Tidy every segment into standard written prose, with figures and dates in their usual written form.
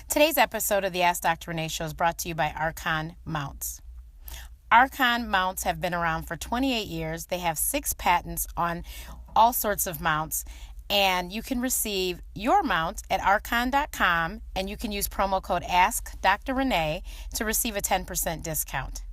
Today's episode of the Ask Dr. Renee Show is brought to you by Archon Mounts. Archon mounts have been around for 28 years. They have 6 patents on all sorts of mounts, and you can receive your mount at archon.com, and you can use promo code AskDrRenee to receive a 10% discount.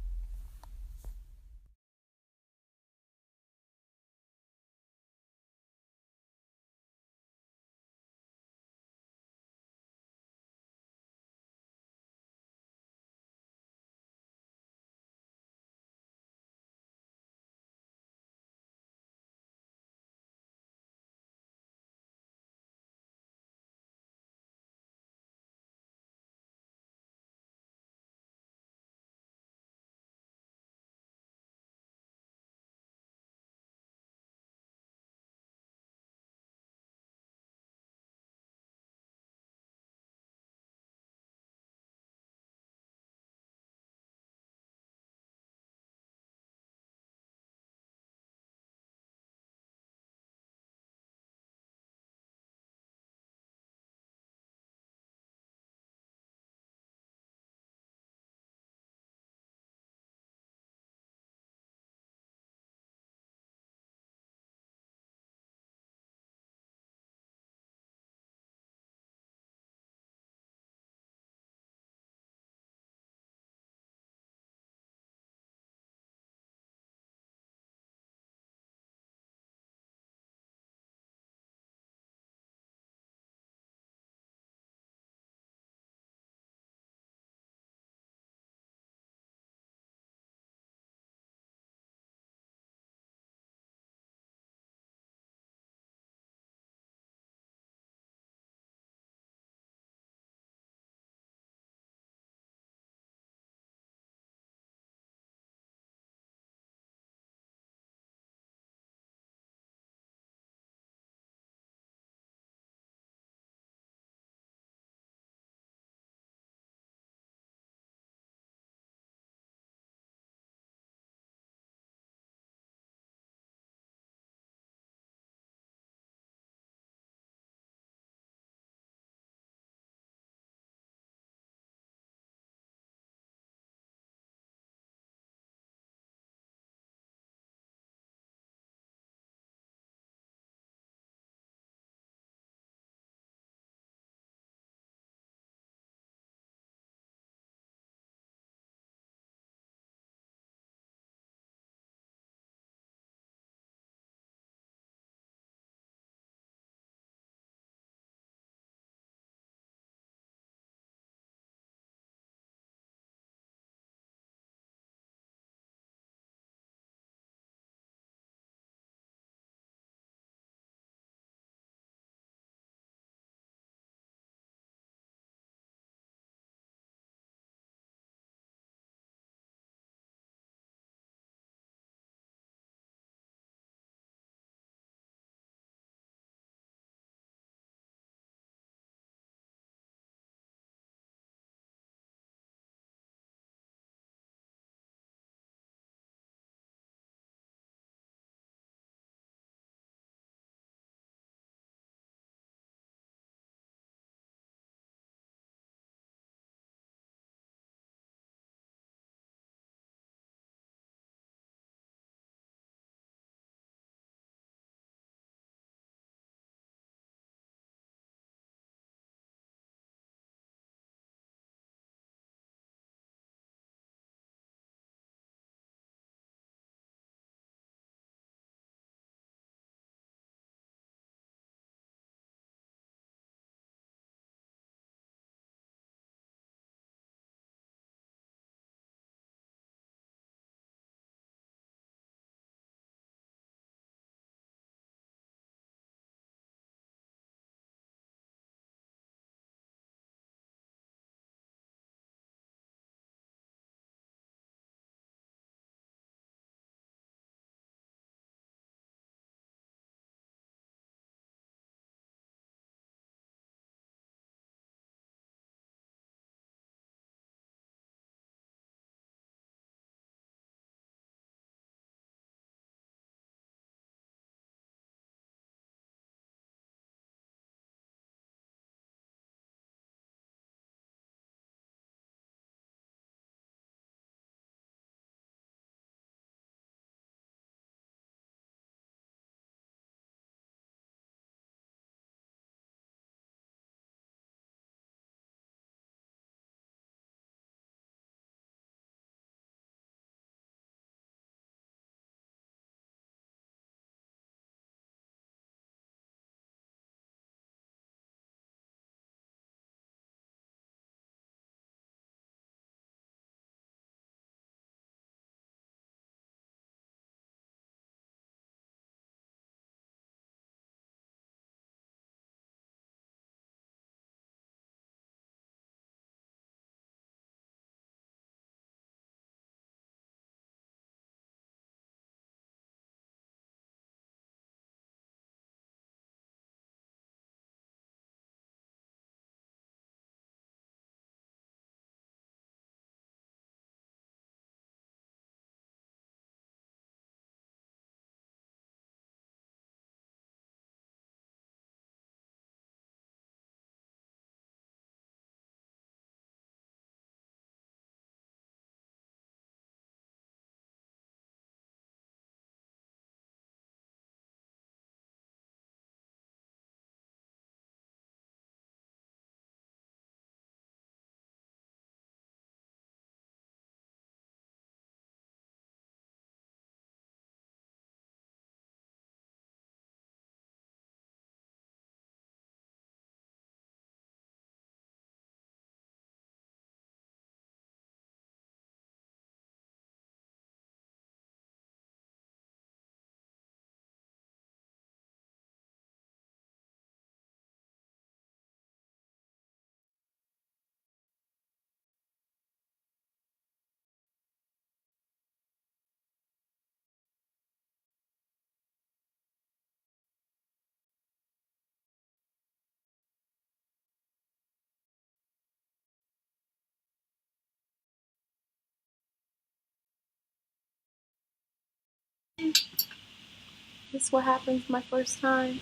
This is what happens my first time.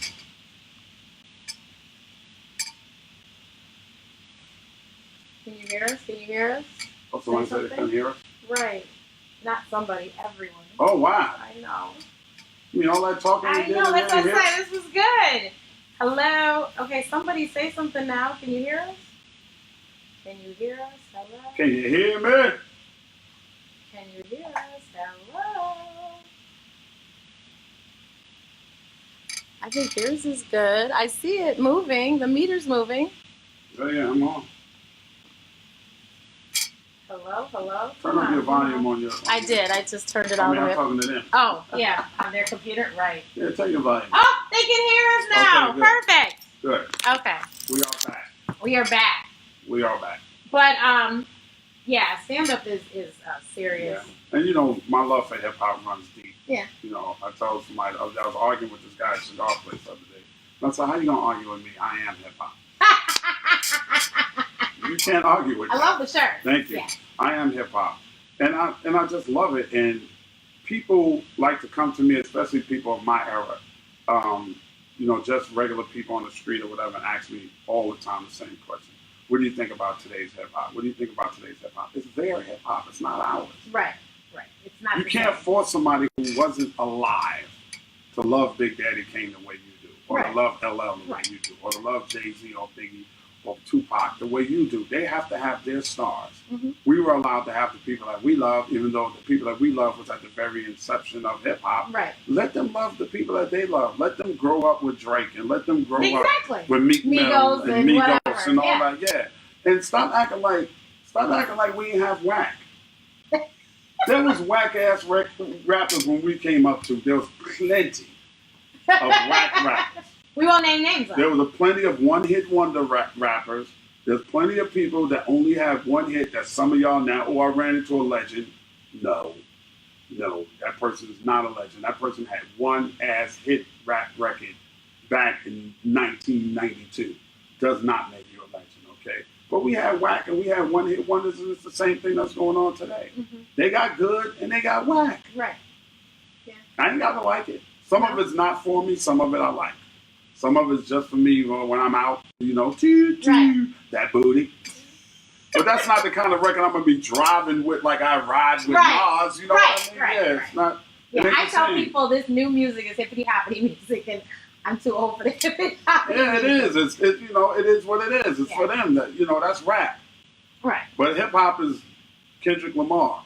Can you hear us? Can you hear us? Oh, somebody said they couldn't hear us? Right. Not somebody, everyone. Oh, wow. I know. You mean all that talking? I know, that's what I'm saying. This was good. Hello? Okay, somebody say something now. Can you hear us? Can you hear us? Hello? Can you hear me? Can you hear us? Hello? I think yours is good. I see it moving. The meter's moving. Oh, yeah, I'm on. Hello? Hello? Turn up your volume on your... I did. I just turned it all the way up. I'm talking to them. Oh, yeah. On their computer? Right. Yeah, take your volume. Oh, they can hear us now. Okay, good. Perfect. Good. Okay. We are back. We are back. We are back. But, yeah, stand-up is serious. Yeah. And, you know, my love for hip-hop runs deep. Yeah. You know, I told somebody, I was arguing with this guy at the cigar place the other day. And I said, how you going to argue with me? I am hip-hop. You can't argue with me. I love the shirt. Thank you. Yeah. I am hip-hop. And I just love it. And people like to come to me, especially people of my era, you know, just regular people on the street or whatever, and ask me all the time the same question. What do you think about today's hip-hop? What do you think about today's hip-hop? It's their hip-hop. It's not ours. Right. Right. It's not. You can't force somebody who wasn't alive to love Big Daddy Kane the way you do, or to love LL the way you do, or to love Jay-Z or Biggie or Tupac the way you do. They have to have their stars. Mm-hmm. We were allowed to have the people that we love, even though the people that we love was at the very inception of hip-hop. Right. Let them love the people that they love. Let them grow up with Drake, and let them grow up with Meek Mill and Migos and all that. Yeah. And stop acting like we ain't have whack. There was whack-ass rappers when we came up to. There was plenty of whack rappers. We won't name names. There was plenty of one-hit wonder rappers. There's plenty of people that only have one hit that some of y'all now, I ran into a legend. No, that person is not a legend. That person had one ass hit rap record back in 1992. Does not make you a legend, okay? But we had whack and we had one-hit wonders, and it's the same thing that's going on today. Mm-hmm. They got good and they got whack. Right. Yeah. I ain't got to like it. Some of it's not for me. Some of it I like. Some of it's just for me when I'm out, you know, that booty. But that's not the kind of record I'm going to be driving with like I ride with Nas, you know what I mean? Yeah, it's not. Yeah, I tell people this new music is hippity-hoppity music, and I'm too old for the hippity-hoppity. Yeah, it is. It's you know, it is what it is. It's for them. That you know, that's rap. Right. But hip-hop is Kendrick Lamar.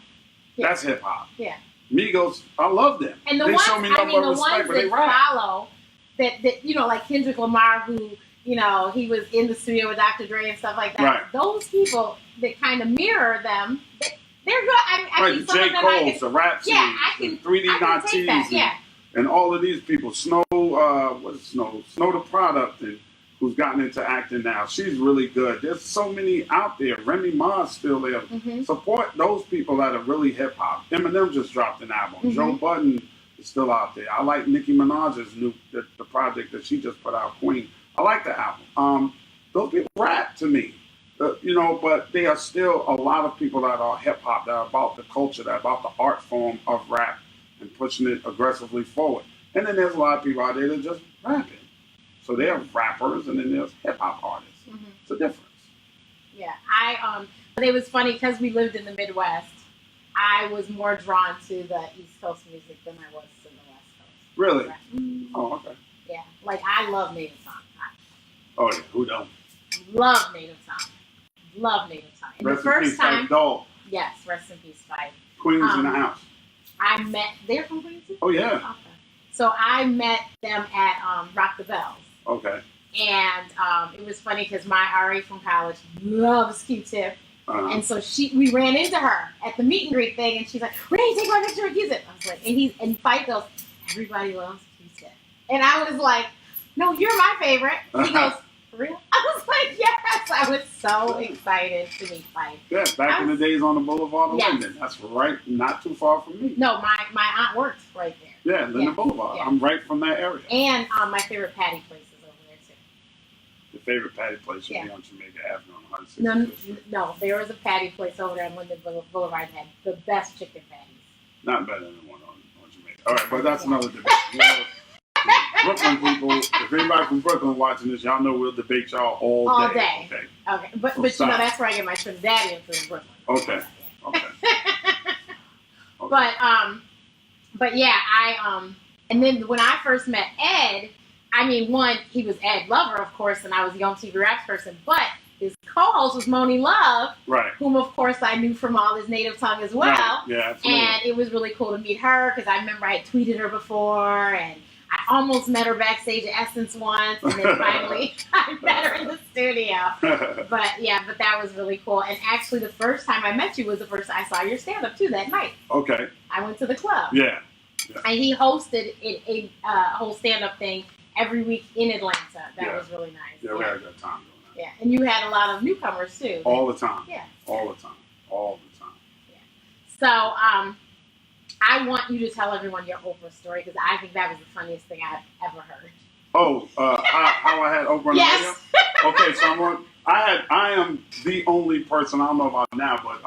Yeah. That's hip-hop. Yeah. Migos, I love them. And they show me number of respect, but they rap. That you know, like Kendrick Lamar, who, you know, he was in the studio with Dr. Dre and stuff like that. Right. Those people that kind of mirror them, they're good. I mean, J. Cole's, the Rap Scene, I can 3D Nantes, and all of these people. Snow the Product, and who's gotten into acting now. She's really good. There's so many out there. Remy Ma's still there. Mm-hmm. Support those people that are really hip hop. Eminem just dropped an album. Mm-hmm. Joe Budden is still out there. I like Nicki Minaj's the project that she just put out, Queen. I like the album. Those people rap to me, you know, but there are still a lot of people that are hip hop, that are about the culture, that are about the art form of rap and pushing it aggressively forward. And then there's a lot of people out there that are just rapping. So they're rappers, and then there's hip hop artists. Mm-hmm. It's a difference. Yeah, but it was funny because we lived in the Midwest. I was more drawn to the East Coast music than I was to the West Coast. Really? Mm-hmm. Oh, okay. Yeah, like I love native tongue. Oh, yeah, who don't? Love native tongue. Love native tongue. And rest the first in peace, time, Dog. Yes, rest in peace, Fife. Queens in the house. They're from Queens? Oh, yeah. Okay. So I met them at Rock the Bells. Okay. And it was funny because my RA from college loves Q-Tip. Uh-huh. And so we ran into her at the meet and greet thing, and she's like, "Renee, take my picture with Q-Tip." I was like, and Fife goes, "Everybody loves Q-Tip." And I was like, "No, you're my favorite." He goes, "For real?" I was like, "Yes." I was so excited to meet Fife. Yeah, back in the days on the Boulevard of Linden. That's right, not too far from me. No, my aunt works right there. Yeah, Linden Boulevard. Yeah. I'm right from that area. And my favorite patty place is over there too. Your favorite patty place should be on Jamaica Avenue on 160th. No, there was a patty place over there on Linden Boulevard that had the best chicken patties. Not better than the one on Jamaica. All right, but that's another debate. Brooklyn people, if anybody from Brooklyn watching this, y'all know we'll debate y'all all day. Okay. But you know, that's where I get my Trinidadian from Brooklyn. Okay. But yeah, and then when I first met Ed, I mean, one, he was Ed Lover, of course, and I was a young MTV Raps person, but his co-host was Monie Love, right? Whom, of course, I knew from all his native tongue as well. Right. Yeah, absolutely. And it was really cool to meet her, because I remember I had tweeted her before, and I almost met her backstage at Essence once, and then finally I met her in the studio. But that was really cool. And actually, the first time I met you was the first time I saw your stand-up, too, that night. Okay. I went to the club. Yeah. And he hosted a whole stand-up thing every week in Atlanta. That was really nice. Yeah, we had a good time doing that. Yeah, and you had a lot of newcomers, too. All the time. Yeah. All the time. Yeah. So, I want you to tell everyone your Oprah story, because I think that was the funniest thing I've ever heard. Oh, how I had Oprah on the radio? Okay, so I am the only person, I don't know about now, but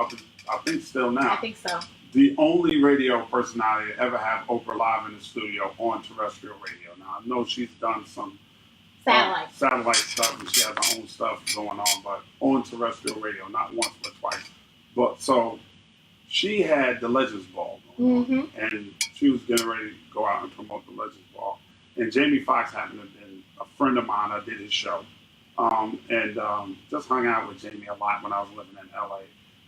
I think still now. I think so. The only radio personality to ever have Oprah live in the studio on terrestrial radio. Now, I know she's done some satellite stuff, and she has her own stuff going on, but on terrestrial radio, not once but twice. But so she had the Legends Ball going on, and she was getting ready to go out and promote the Legends Ball. And Jamie Foxx happened to have been a friend of mine. I did his show, and just hung out with Jamie a lot when I was living in LA.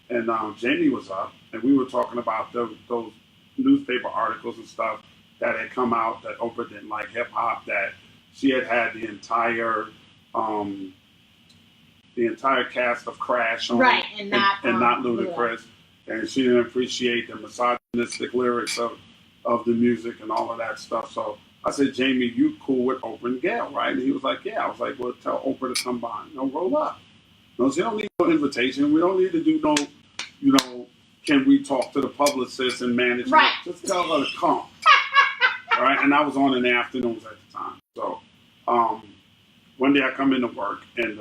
And Jamie was up, and we were talking about those newspaper articles and stuff that had come out that Oprah didn't like hip hop, that she had the entire cast of Crash on, right, and not Ludacris, and she didn't appreciate the misogynistic lyrics of the music and all of that stuff. So I said, Jamie, you cool with Oprah and Gail, right? And he was like, yeah. I was like, well, tell Oprah to come by. Roll up. No, she don't need no invitation. We don't need to do no, can we talk to the publicist and management? Right. Just tell her to come. All right. And I was on in the afternoons at the time. So one day I come into work, and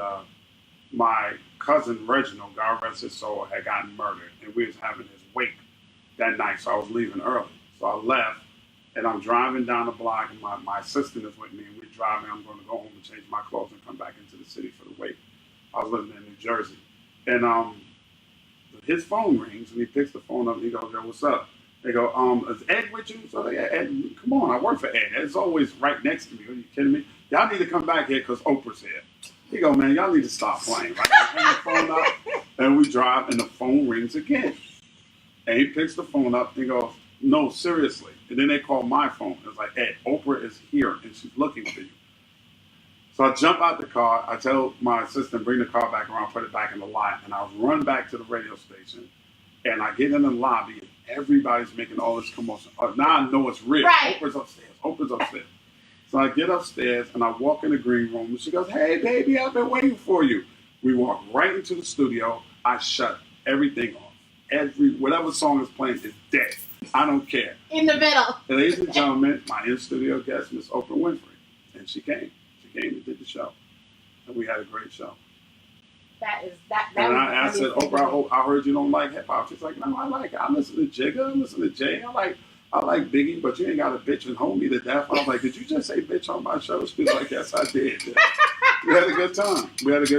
my cousin Reginald, God rest his soul, had gotten murdered, and we was having his wake that night. So I was leaving early. So I left, and I'm driving down the block, and my assistant is with me, and we're driving. I'm going to go home and change my clothes and come back into the city for the wake. I was living in New Jersey. And his phone rings, and he picks the phone up, and he goes, yo, what's up? They go, is Ed with you? So they go, Ed, come on, I work for Ed. Ed's always right next to me. Are you kidding me? Y'all need to come back here because Oprah's here. He go, man, y'all need to stop playing. Right? I hang the phone up, and we drive, and the phone rings again. And he picks the phone up, and he goes, no, seriously. And then they call my phone. It's like, Ed, Oprah is here, and she's looking for you. So I jump out the car. I tell my assistant, bring the car back around, put it back in the lot. And I run back to the radio station. And I get in the lobby, and everybody's making all this commotion. Now I know it's real. Right. Oprah's upstairs. So I get upstairs, and I walk in the green room. And she goes, hey, baby, I've been waiting for you. We walk right into the studio. I shut everything off. Whatever song is playing is dead. I don't care. In the middle. Ladies and gentlemen, my in-studio guest, Miss Oprah Winfrey. And she came. Came and did the show, and we had a great show. And I said, Oprah, I heard you don't like hip hop. She's like, no, I like it. I listen to Jigga, I listen to Jay. I like Biggie, but you ain't got to bitch and hold me to death. I was like, did you just say bitch on my show? She was like, yes, I did. We had a good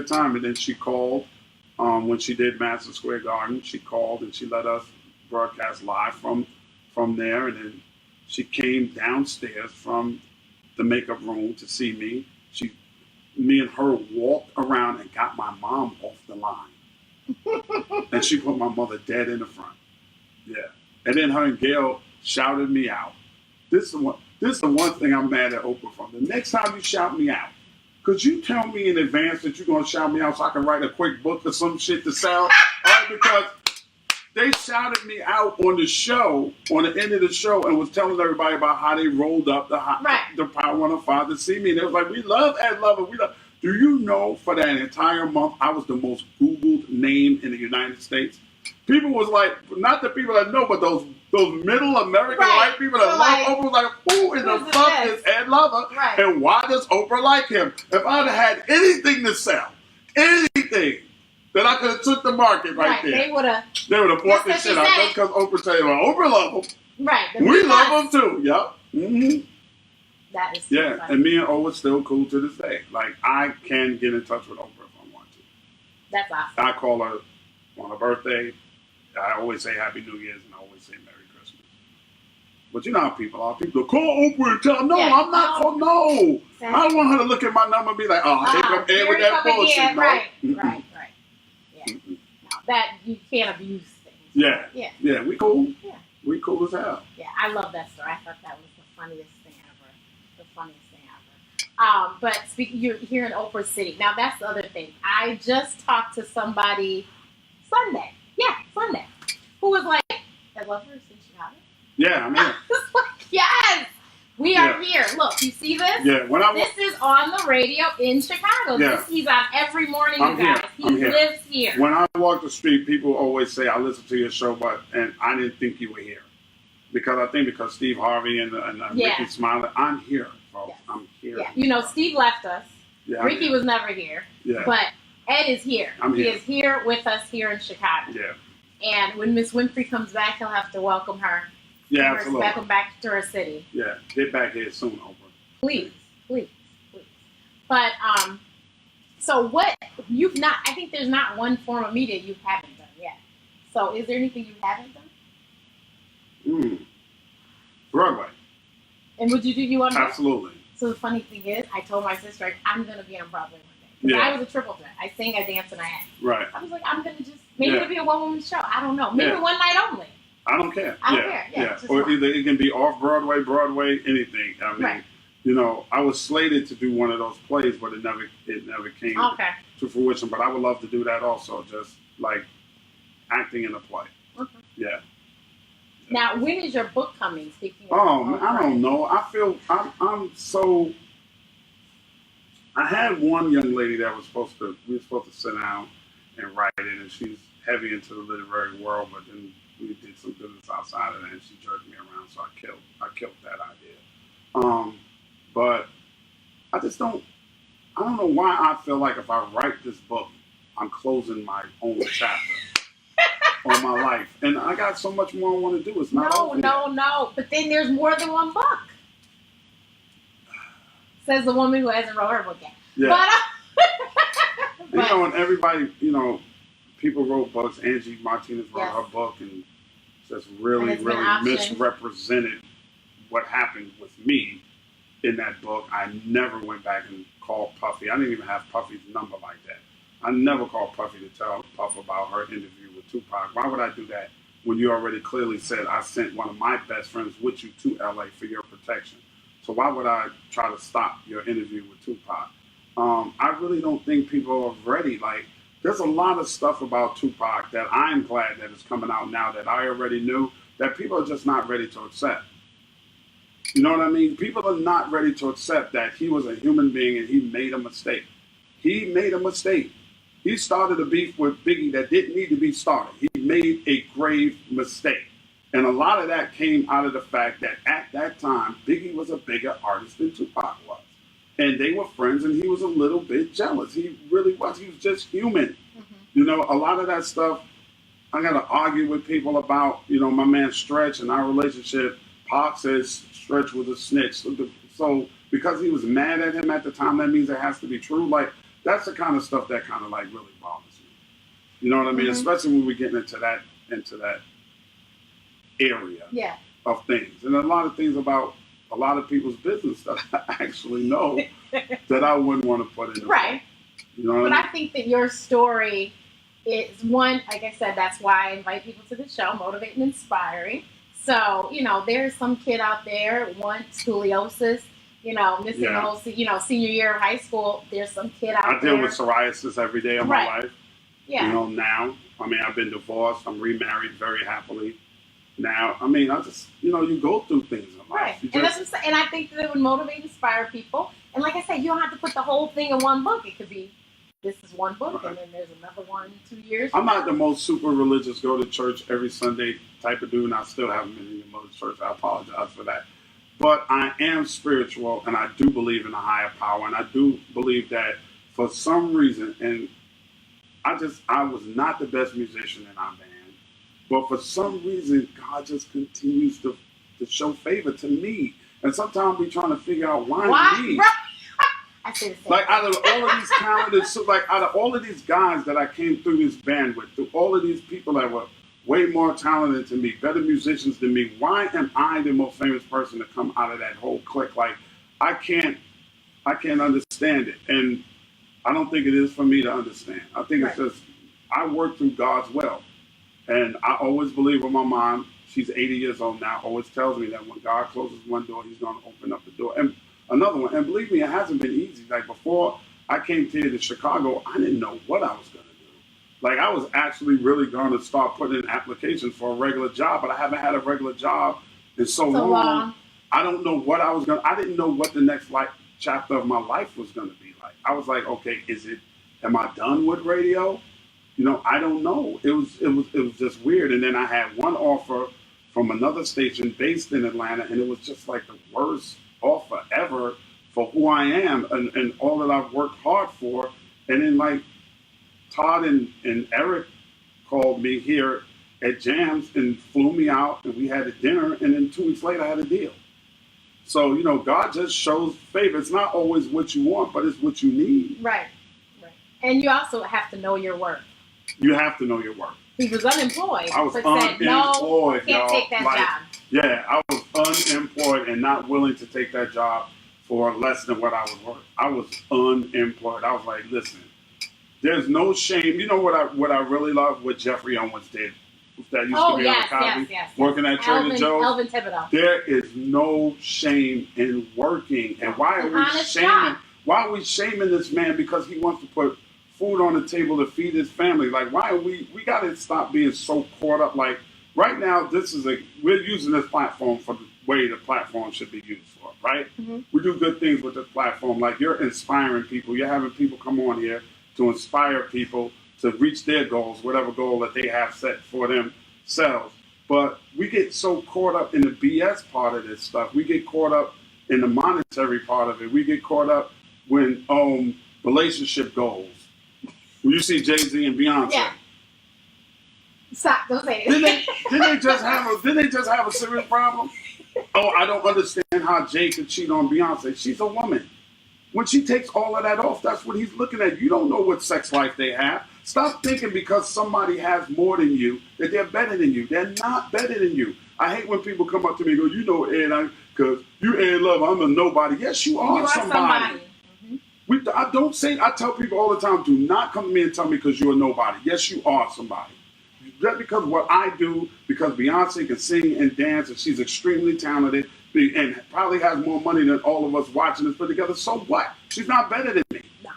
time. And then she called when she did Madison Square Garden. She called and she let us broadcast live from there. And then she came downstairs from the makeup room to see me. Me and her walked around and got my mom off the line. And she put my mother dead in the front. Yeah. And then her and Gail shouted me out. This is the one thing I'm mad at Oprah from. The next time you shout me out, could you tell me in advance that you're going to shout me out so I can write a quick book or some shit to sell? All right, because they shouted me out on the show, on the end of the show, and was telling everybody about how they rolled up the Power 105 to see me. And they was like, we love Ed Lover. Do you know for that entire month, I was the most Googled name in the United States? People was like, not the people that know, but those middle American white people that love Oprah was like, who in the fuck is Ed Lover? Right. And why does Oprah like him? If I'd have had anything to sell, anything, that I could have took the market right there. They would have bought this shit out just because Oprah said, well, Oprah love them. Right. We love them too. Yep. Mm-hmm. That is yeah, funny. and me and O are still cool to this day. Like, I can get in touch with Oprah if I want to. That's awesome. I call her on her birthday. I always say Happy New Year's, and I always say Merry Christmas. But you know how people are. People go, call Oprah and tell her, no, I'm not calling, no. Exactly. I don't want her to look at my number and be like, oh, here come Ed with that bullshit. Again. No. Right. Yeah. No, that, you can't abuse things. Yeah, we cool. Yeah. We cool as hell. Yeah, I love that story. I thought that was the funniest thing ever. But you're here in Oprah City. Now, that's the other thing. I just talked to somebody Sunday, who was like, I love her in Chicago. Yeah, I'm here. Yes, we are here. Look, you see this? Yeah, this is on the radio in Chicago. Yeah. He's on every morning, you guys. He lives here. When I walk the street, people always say, I listen to your show, and I didn't think you were here. Because Steve Harvey and Ricky Smiley, I'm here, folks. Yes. I'm here. Yeah. You know, Steve left us. Yeah, Ricky was never here. Yeah. But Ed is here. He is here with us here in Chicago. Yeah. And when Miss Winfrey comes back, he'll have to welcome her. Yeah, absolutely. Welcome back to her city. Yeah, get back here soon, Oprah. Please. But so what you've not? I think there's not one form of media you haven't done yet. So is there anything you haven't done? Broadway. And would you do you want to? Absolutely. So the funny thing is, I told my sister I'm going to be on Broadway one day. Yeah. I was a triple threat. I sing, I dance, and I act. Right. I was like, I'm going to just maybe it'll be a one-woman show. I don't know. Maybe one night only. I don't care. I don't care. Yeah. Or either it can be off Broadway, anything. I mean, you know, I was slated to do one of those plays, but it never came to fruition. But I would love to do that also, just like acting in a play. Okay. Yeah. Now, when is your book coming? Speaking of I don't know. I feel I'm so. I had one young lady that we were supposed to sit down and write it, and she's heavy into the literary world, but then we did some business outside of that, and she jerked me around, so I killed that idea. But I just don't. I don't know why I feel like if I write this book, I'm closing my own chapter. On my life, and I got so much more I want to do. It's not over yet. No. But then there's more than one book. Says the woman who hasn't wrote her book yet. Yeah. But, you know, and everybody, you know, people wrote books. Angie Martinez wrote her book, and just really misrepresented what happened with me in that book. I never went back and called Puffy. I didn't even have Puffy's number like that. I never called Puffy to tell Puff about her interview with Tupac. Why would I do that when you already clearly said I sent one of my best friends with you to LA for your protection? So why would I try to stop your interview with Tupac? I really don't think people are ready. Like, there's a lot of stuff about Tupac that I'm glad that is coming out now that I already knew that people are just not ready to accept. You know what I mean? People are not ready to accept that he was a human being and he made a mistake. He made a mistake. He started a beef with Biggie that didn't need to be started. He made a grave mistake. And a lot of that came out of the fact that at that time, Biggie was a bigger artist than Tupac was. And they were friends, and he was a little bit jealous. He really was. He was just human. Mm-hmm. You know, a lot of that stuff, I got to argue with people about, you know, my man Stretch and our relationship. Pac says Stretch was a snitch. So because he was mad at him at the time, that means it has to be true. Like, that's the kind of stuff that kind of like really bothers me. You know what I mean? Mm-hmm. Especially when we're getting into that area of things. And a lot of things about a lot of people's business that I actually know that I wouldn't want to put in. Right. You know what I think that your story is one, like I said, that's why I invite people to the show, motivating and inspiring. So, you know, there's some kid out there, scoliosis, you know, missing the whole, senior year of high school. There's some kid out there. I deal with psoriasis every day of my life. Yeah. You know, now. I mean, I've been divorced. I'm remarried very happily. Now, I mean, I just, you know, you go through things in life. Right. And that's what I'm saying. And I think that it would motivate and inspire people. And like I said, you don't have to put the whole thing in one book. It could be, this is one book, and then there's another one 2 years. I'm not the most super religious, go to church every Sunday type of dude, and I still haven't been in your mother's church. I apologize for that. But I am spiritual, and I do believe in a higher power, and I do believe that for some reason, and I was not the best musician in our band, but for some reason, God just continues to show favor to me. And sometimes we trying to figure out why me. I say the same. Like out of all of these talented, so like out of all of these guys that I came through this band with, through all of these people that were way more talented than me, better musicians than me, why am I the most famous person to come out of that whole clique? Like I can't understand it, and I don't think it is for me to understand. I think it's just I work through God's will, and I always believe with my mom. She's 80 years old now. Always tells me that when God closes one door, He's going to open up the door. And another one. And believe me, it hasn't been easy. Like before I came here to Chicago, I didn't know what I was going to do. Like I was actually really going to start putting in applications for a regular job, but I haven't had a regular job in so long. I don't know what I didn't know what the next chapter of my life was going to be like. I was like, okay, am I done with radio? You know, I don't know. It was just weird. And then I had one offer from another station based in Atlanta, and it was just like the worst offer ever for who I am and all that I've worked hard for. And then like Todd and Eric called me here at Jams and flew me out, and we had a dinner, and then 2 weeks later I had a deal. So, you know, God just shows favor. It's not always what you want, but it's what you need. Right. And you also have to know your worth. You have to know your worth. He was unemployed. I was unemployed, no, can't take that job. Yeah, I was unemployed and not willing to take that job for less than what I was worth. I was unemployed. I was like, listen, there's no shame. You know what I really love? What Jeffrey Owens did. That used to be on Cosby, working at Trader Joe's. Elvin Thibodeau. There is no shame in working. And why are we shaming? Why are we shaming this man because he wants to put food on the table to feed his family? Like, why are we got to stop being so caught up. Like, right now, we're using this platform for the way the platform should be used for, right? Mm-hmm. We do good things with this platform. Like, you're inspiring people. You're having people come on here to inspire people to reach their goals, whatever goal that they have set for themselves. But we get so caught up in the BS part of this stuff. We get caught up in the monetary part of it. We get caught up when relationship goals. When you see Jay-Z and Beyonce. Yeah. Stop, don't say it. Didn't they just have a serious problem? Oh, I don't understand how Jay could cheat on Beyonce. She's a woman. When she takes all of that off, that's what he's looking at. You don't know what sex life they have. Stop thinking because somebody has more than you that they're better than you. They're not better than you. I hate when people come up to me and go, you know, Ed, because you Ed Love, I'm a nobody. Yes, you are somebody. Mm-hmm. I tell people all the time, do not come to me and tell me because you're a nobody. Yes, you are somebody. Just because of what I do, because Beyonce can sing and dance and she's extremely talented and probably has more money than all of us watching this put together, so what? She's not better than me. No.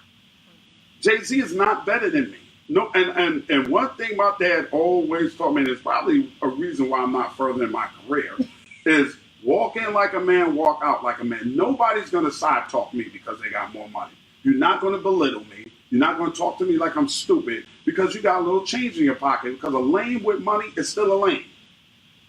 Jay-Z is not better than me. No, and one thing my dad always taught me, and it's probably a reason why I'm not further in my career, is walk in like a man, walk out like a man. Nobody's going to side talk me because they got more money. You're not going to belittle me. You're not going to talk to me like I'm stupid because you got a little change in your pocket, because a lame with money is still a lame.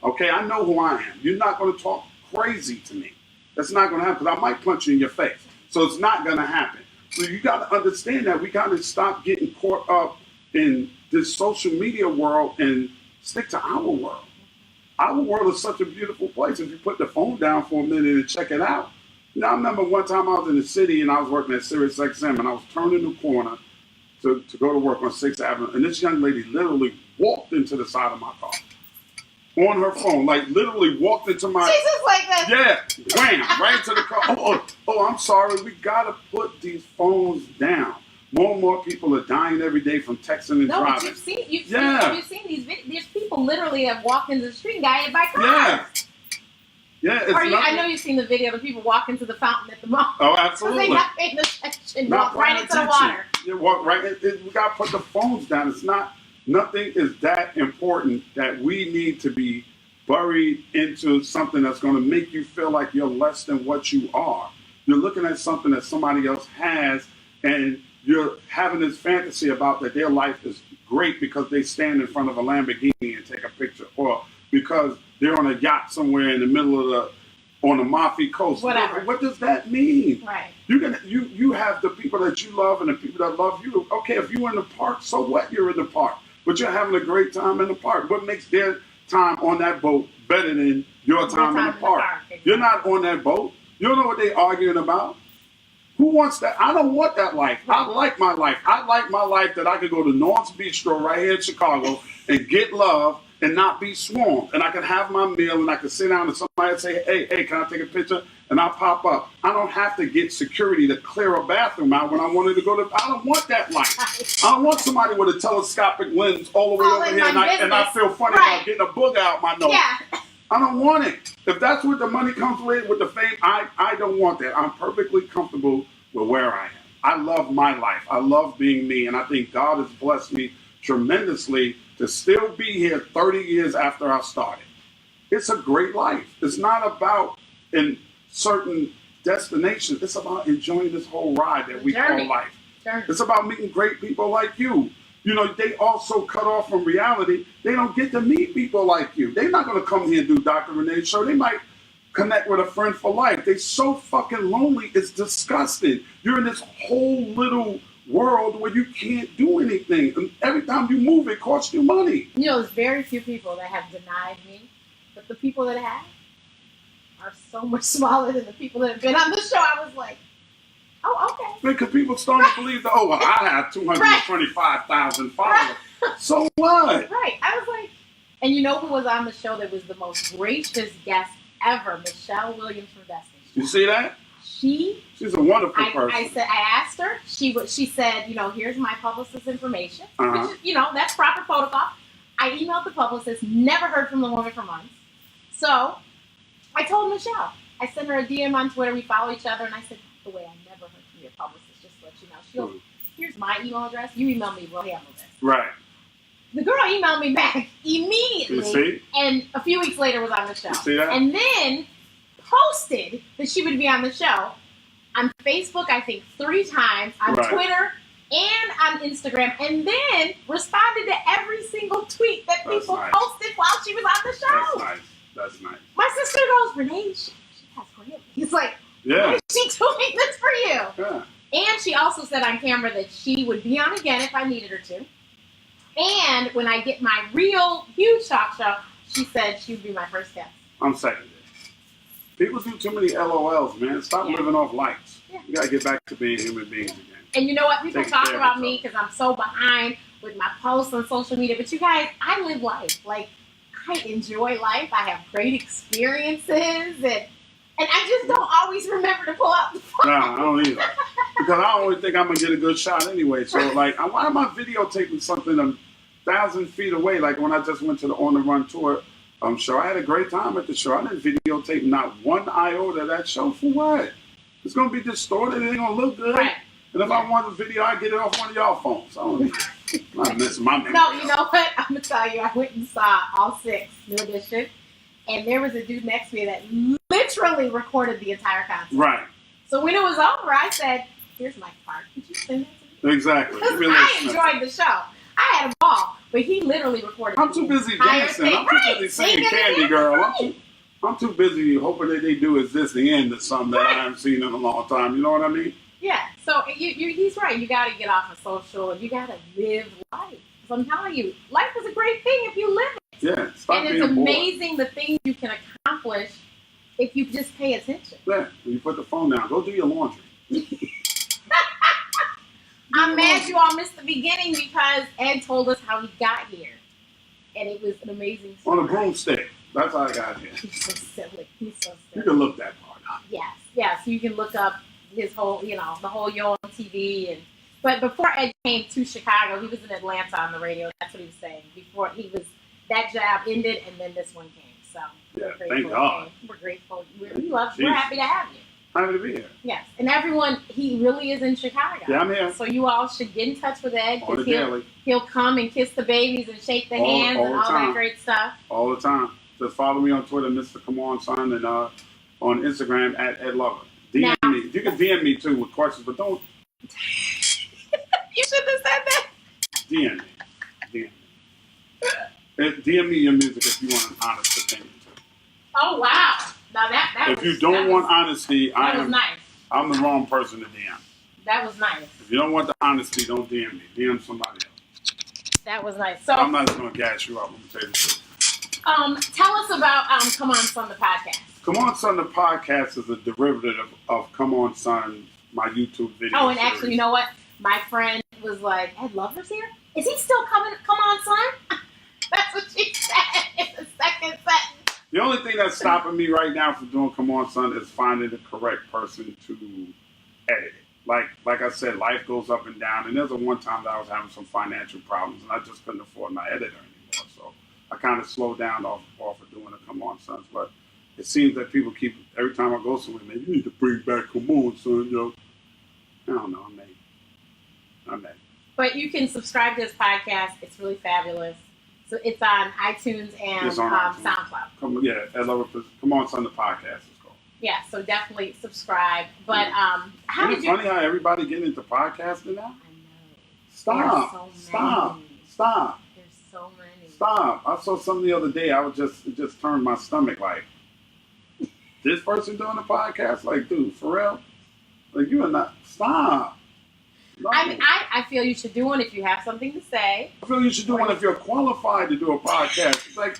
Okay, I know who I am. You're not going to talk crazy to me. That's not going to happen because I might punch you in your face. So it's not going to happen. So you got to understand that we got to stop getting caught up in this social media world and stick to our world. Our world is such a beautiful place. If you put the phone down for a minute and check it out. You know, I remember one time I was in the city and I was working at SiriusXM and I was turning the corner to go to work on 6th Avenue. And this young lady literally walked into the side of my car on her phone, like literally walked into my... Jesus, like that. Yeah, wham, right into the car. Oh, I'm sorry. We got to put these phones down. More and more people are dying every day from texting and driving. But you've seen these videos. There's people literally have walked into the street and got hit by cars. Yeah. Yeah, I know you've seen the video of the people walk into the fountain at the mall. Oh, absolutely. Because they not paying attention. Walk right into the water. You walk right in. We got to put the phones down. It's not, nothing is that important that we need to be buried into something that's going to make you feel like you're less than what you are. You're looking at something that somebody else has and you're having this fantasy about that their life is great because they stand in front of a Lamborghini and take a picture, or because they're on a yacht somewhere in the middle of on the Amalfi Coast. Whatever. What does that mean? Right. You have the people that you love and the people that love you. Okay, if you're in the park, so what? You're in the park, but you're having a great time in the park. What makes their time on that boat better than your time in the park. Exactly. You're not on that boat. You don't know what they're arguing about. Who wants that? I don't want that life. I like my life. I like my life that I could go to North's Bistro right here in Chicago and get love and not be swarmed. And I can have my meal and I can sit down and somebody say, hey, can I take a picture? And I'll pop up. I don't have to get security to clear a bathroom out when I wanted to go to. I don't want that life. I don't want somebody with a telescopic lens all the way over here and I feel funny about getting a boog out my nose. Yeah. I don't want it. If that's what the money comes with the fame, I don't want that. I'm perfectly comfortable with where I am. I love my life. I love being me. And I think God has blessed me tremendously to still be here 30 years after I started. It's a great life. It's not about in certain destinations. It's about enjoying this whole ride that we call life. It's about meeting great people like you. You know, they also cut off from reality. They don't get to meet people like you. They're not going to come here and do Dr. Renee Show. They might connect with a friend for life. They're so fucking lonely. It's disgusting. You're in this whole little world where you can't do anything. And every time you move, it costs you money. You know, there's very few people that have denied me. But the people that have are so much smaller than the people that have been on the show. I was like, oh, okay. Because people starting to believe that, I have 225,000 followers. So what? Right. I was like, and you know who was on the show that was the most gracious guest ever? Michelle Williams from Destiny. You see that? She's a wonderful person. I asked her. She said, you know, here's my publicist's information. Which is, you know, that's proper protocol. I emailed the publicist, never heard from the woman for months. So I told Michelle. I sent her a DM on Twitter. We follow each other, and I said, by the way, I never heard from your publicist, just to let you know. She goes, here's my email address. You email me, we'll handle this. Right. The girl emailed me back immediately. You see? And a few weeks later was on the show. You see that? And then posted that she would be on the show on Facebook, I think 3 times, on Twitter and on Instagram, and then responded to every single tweet that people posted while she was on the show. That's nice. My sister goes, Renee, she has great. He's like, why is she doing this for you? Yeah. And she also said on camera that she would be on again if I needed her to. And when I get my real huge talk show, she said she would be my first guest. I'm second. People do too many LOLs, man. Stop living off likes. Yeah. You got to get back to being human beings again. And you know what? People talk about me because I'm so behind with my posts on social media. But you guys, I live life. Like, I enjoy life. I have great experiences. And I just don't always remember to pull out the phone. Nah, I don't either. Because I always think I'm going to get a good shot anyway. So, like, why am I videotaping something 1,000 feet away? Like when I just went to the On the Run tour show. I had a great time at the show. I didn't videotape not one iota of that show. For what? It's going to be distorted. It ain't going to look good. Right. And if I want a video, I get it off one of y'all phones. I don't need it. I'm not missing my memory. No, you know what? I'm going to tell you. I went and saw all 6 New Edition. And there was a dude next to me that literally recorded the entire concert. Right. So when it was over, I said, here's my part. Could you send that to me? Exactly. I enjoyed the show. I had a ball, but he literally recorded. I'm too busy dancing. I'm too busy singing Candy Girl. I'm too busy hoping that they do Is This the End or something that I haven't seen in a long time. You know what I mean? Yeah. So he's right. You got to get off of social and you got to live life. So I'm telling you, life is a great thing if you live it. Yeah. Stop being bored. And it's amazing the things you can accomplish if you just pay attention. Yeah. When you put the phone down, go do your laundry. I'm mad you all missed the beginning because Ed told us how he got here. And it was an amazing story. On a broomstick. That's how I got here. He's so silly. He's so silly. You can look that part up. Yes. Yeah, so you can look up his whole, the whole Yo on TV. But before Ed came to Chicago, he was in Atlanta on the radio. That's what he was saying. Before that job ended and then this one came. So yeah, thank God. We're grateful. We're happy to have you. Happy to be here. Yes, and everyone, he really is in Chicago. Yeah, I'm here. So you all should get in touch with Ed because he'll come and kiss the babies and shake the hands and all that great stuff. All the time. Just follow me on Twitter, Mr. Come On Son, and on Instagram at Ed Lover. DM me. You can DM me too with questions, but don't. You shouldn't have said that. DM me. DM me your music if you want an honest opinion too. Oh wow. Now that if you don't want honesty, nice. I'm the wrong person to DM. That was nice. If you don't want the honesty, don't DM me. DM somebody else. That was nice. So I'm not just gonna gas you up. I'm gonna tell you the truth. Tell us about Come On Son, the podcast. Come On Son, the podcast is a derivative of Come On Son, my YouTube video. Oh, and actually, you know what? My friend was like, Ed Lover's here? Is he still coming? Come On Son? That's what she said in the second sentence. The only thing that's stopping me right now from doing Come On Son is finding the correct person to edit it. Like I said, life goes up and down, and there's a one time that I was having some financial problems, and I just couldn't afford my editor anymore. So I kind of slowed down off of doing the Come On Sons. But it seems that people keep, every time I go somewhere, man, you need to bring back Come On Son, yo. I don't know, I may. But you can subscribe to this podcast. It's really fabulous. So it's on iTunes and SoundCloud. Come On Son, the podcast is called. Yeah, so definitely subscribe. But Isn't it funny how everybody getting into podcasting now? I know. Stop. There's so many. Stop. I saw something the other day. It just turned my stomach. Like, this person doing a podcast? Like, dude, for real? Like, you are not. Stop. No. I mean, I feel you should do one if you have something to say. I feel you should do one if you're qualified to do a podcast. It's like,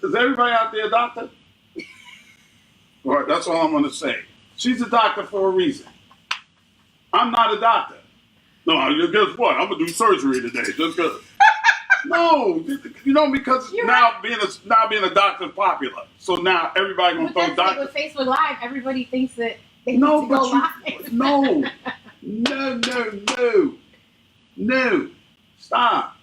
is everybody out there a doctor? All right, that's all I'm going to say. She's a doctor for a reason. I'm not a doctor. No, guess what? I'm going to do surgery today just because. No, because now being a doctor is popular. So now everybody going to throw doctor. With Facebook Live, everybody thinks that they need to go live. No. Stop.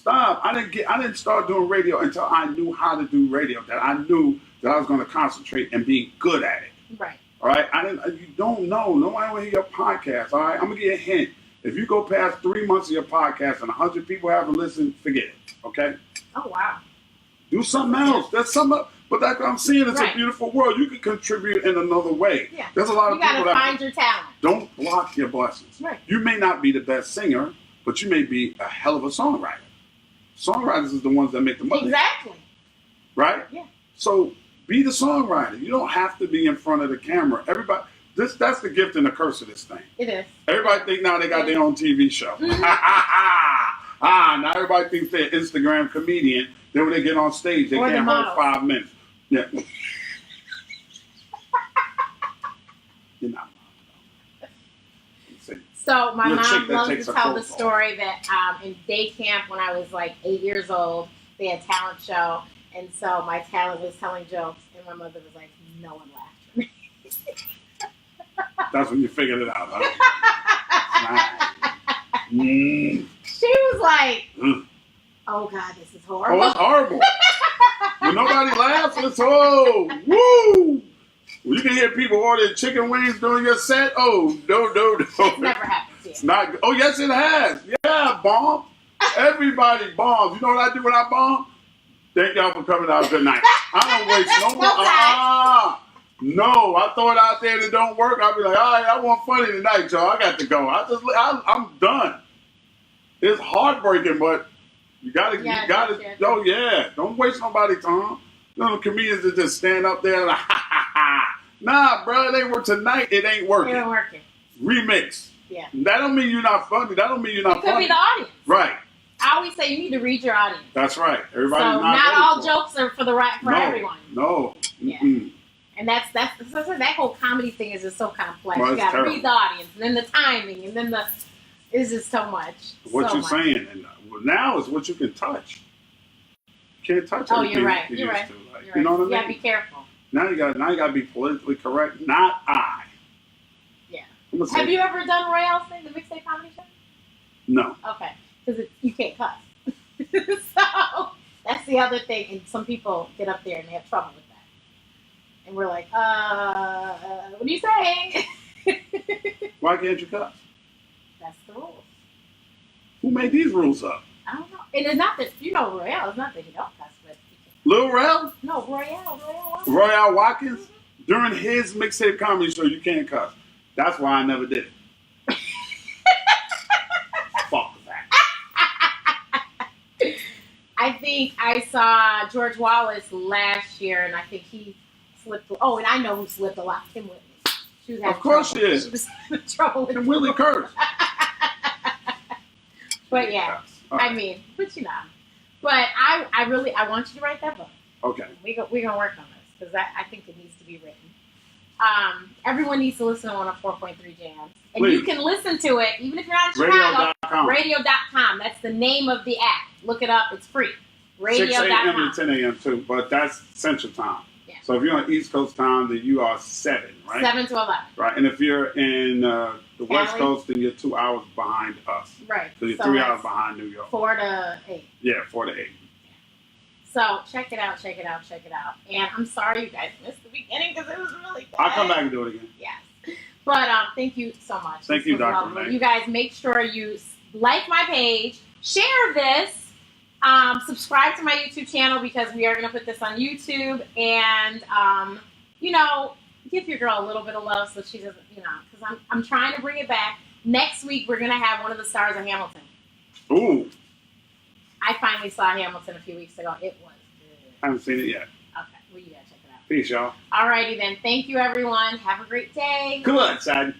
I didn't start doing radio until I knew how to do radio. That I knew that I was going to concentrate and be good at it. Right. All right. You don't know. Nobody will hear your podcast. All right. I'm gonna give you a hint. If you go past 3 months of your podcast and 100 people haven't listened, forget it. Okay. Oh wow. Do something else. That's something. But that's what I'm saying. It's right. A beautiful world. You can contribute in another way. Yeah. There's a lot of people that find your talent. Don't block your blessings. Right. You may not be the best singer, but you may be a hell of a songwriter. Songwriters is the ones that make the money. Exactly. Right? Yeah. So be the songwriter. You don't have to be in front of the camera. Everybody, that's the gift and the curse of this thing. It is. Everybody think now they got their own TV show. Mm-hmm. Now everybody thinks they're an Instagram comedian. Then when they get on stage, they can't hold 5 minutes. Yeah. You're not. So my mom loves to tell the story that in day camp when I was like 8 years old, they had a talent show. And so my talent was telling jokes. And my mother was like, no one laughed at me. That's when you figured it out, huh? She was like, oh, God, this is horrible. Oh, it's horrible. When nobody laughs, it's, oh, woo. When you can hear people ordering chicken wings during your set, oh, no. It's never happened to you. It's not good. Oh, yes, it has. Yeah, bomb. Everybody bombs. You know what I do when I bomb? Thank y'all for coming out. Good night. I don't waste no more. No, I throw it out there and it don't work. I'll be like, all right, I want funny tonight, y'all. I got to go. I'm done. It's heartbreaking, but you gotta, oh yeah, don't waste nobody's time. You know, the comedians that just stand up there like, nah, bro, it ain't work tonight. It ain't working. It ain't working. Remix. Yeah. That don't mean you're not funny. That don't mean you're not funny. It could be the audience. Right. I always say you need to read your audience. That's right. Everybody's so not all jokes are for everyone. No. Yeah. And that's that whole comedy thing is just so complex. Well, you got to read the audience, and then the timing, and then it's just so much. What you're saying, and now is what you can touch. You can't touch everything. Oh, you're right. You're right. You know what I mean? You got to be careful. Now you got to be politically correct. Not I. Yeah. Have you ever done Royale's thing, the mixtape comedy show? No. Okay. Because you can't cuss. So that's the other thing. And some people get up there and they have trouble with that. And we're like, what are you saying? Why can't you cuss? That's the rules. Who made these rules up? I don't know. And it's not that, Royale, it's not that you don't cuss, but Lil Rel? No, Royale. Royale Watkins? During his mixtape comedy show, you can't cuss. That's why I never did it. Fuck that. I think I saw George Wallace last year, and I think he slipped. Oh, and I know who slipped a lot. Kim Whitley. She was having of course trouble. she is. She was having trouble with Kim Whitley cursed. But yeah, right. I mean, but But I want you to write that book. Okay. We're gonna work on this because I think it needs to be written. Everyone needs to listen to 104.3 Jams. And Please. You can listen to it, even if you're not in Chicago. Radio.com. That's the name of the app. Look it up. It's free. 6 a.m. Radio.com. to 10 a.m. too, but that's Central Time. Yeah. So if you're on East Coast time, then you are 7, right? 7 to 11. Right, and if you're in the West Cali? Coast, then you're 2 hours behind us. Right. So you're 3 hours behind New York. 4 to 8. Yeah, 4 to 8. So check it out. And I'm sorry you guys missed the beginning because it was really good. I'll come back and do it again. Yes. But thank you so much. Thank you, Dr. Renee. You guys make sure you like my page, share this, subscribe to my YouTube channel because we are going to put this on YouTube. And, give your girl a little bit of love so she doesn't, because I'm trying to bring it back. Next week, we're going to have one of the stars of Hamilton. Ooh. I finally saw Hamilton a few weeks ago. It was good. I haven't seen it yet. Okay, well, you got to check it out. Peace, y'all. Alrighty then. Thank you, everyone. Have a great day. Good, son.